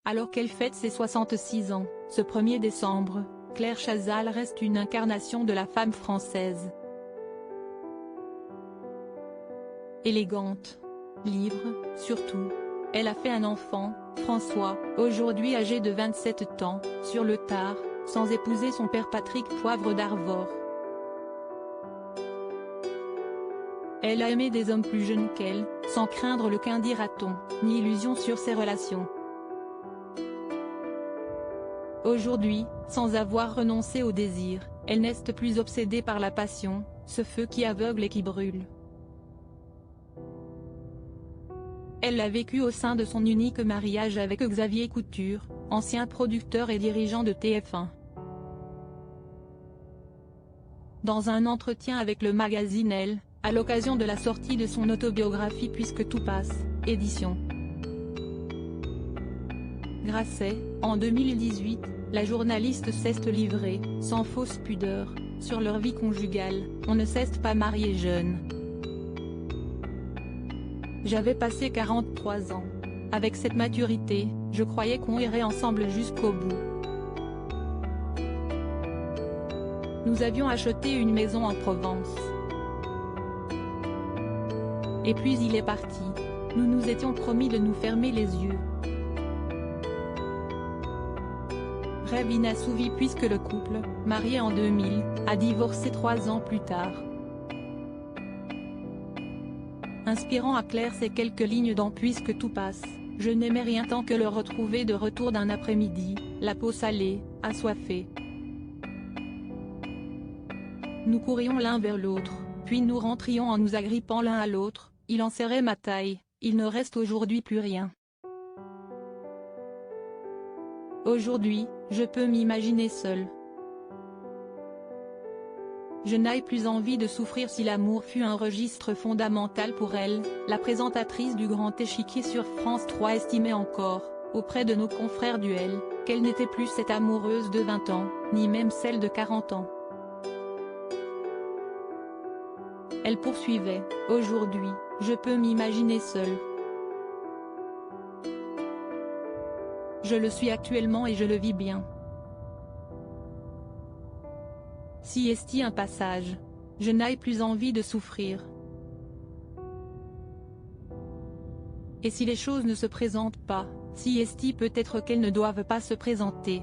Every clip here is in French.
Alors qu'elle fête ses 66 ans, ce 1er décembre, Claire Chazal reste une incarnation de la femme française. Élégante. Libre, surtout. Elle a fait un enfant, François, aujourd'hui âgé de 27 ans, sur le tard, sans épouser son père Patrick Poivre d'Arvor. Elle a aimé des hommes plus jeunes qu'elle, sans craindre le qu'un dira-t-on, ni illusion sur ses relations. Aujourd'hui, sans avoir renoncé au désir, elle n'est plus obsédée par la passion, ce feu qui aveugle et qui brûle. Elle l'a vécu au sein de son unique mariage avec Xavier Couture, ancien producteur et dirigeant de TF1. Dans un entretien avec le magazine Elle, à l'occasion de la sortie de son autobiographie Puisque tout passe, édition Grasset, en 2018, la journaliste s'est livrée, sans fausse pudeur, sur leur vie conjugale. On ne s'est pas marié jeune. J'avais passé 43 ans. Avec cette maturité, je croyais qu'on irait ensemble jusqu'au bout. Nous avions acheté une maison en Provence. Et puis il est parti. Nous nous étions promis de nous fermer les yeux. Rêve inassouvi puisque le couple, marié en 2000, a divorcé 3 ans plus tard. Inspirant à Claire ces quelques lignes dans Puisque tout passe, je n'aimais rien tant que le retrouver de retour d'un après-midi, la peau salée, assoiffée. Nous courions l'un vers l'autre, puis nous rentrions en nous agrippant l'un à l'autre, il en serrait ma taille, il ne reste aujourd'hui plus rien. Aujourd'hui, je peux m'imaginer seule. Je n'ai plus envie de souffrir si l'amour fut un registre fondamental pour elle, la présentatrice du Grand Échiquier sur France 3 estimait encore, auprès de nos confrères du Elle, qu'elle n'était plus cette amoureuse de 20 ans, ni même celle de 40 ans. Elle poursuivait, aujourd'hui, je peux m'imaginer seule. Je le suis actuellement et je le vis bien. Si est-il un passage. Je n'ai plus envie de souffrir. Et si les choses ne se présentent pas, si est-il peut-être qu'elles ne doivent pas se présenter.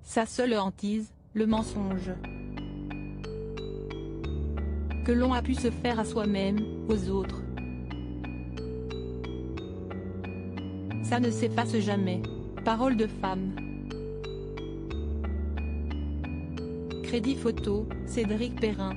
Sa seule hantise, le mensonge. Que l'on a pu se faire à soi-même, aux autres. Ça ne s'efface jamais. Parole de femme. Crédit photo, Cédric Perrin.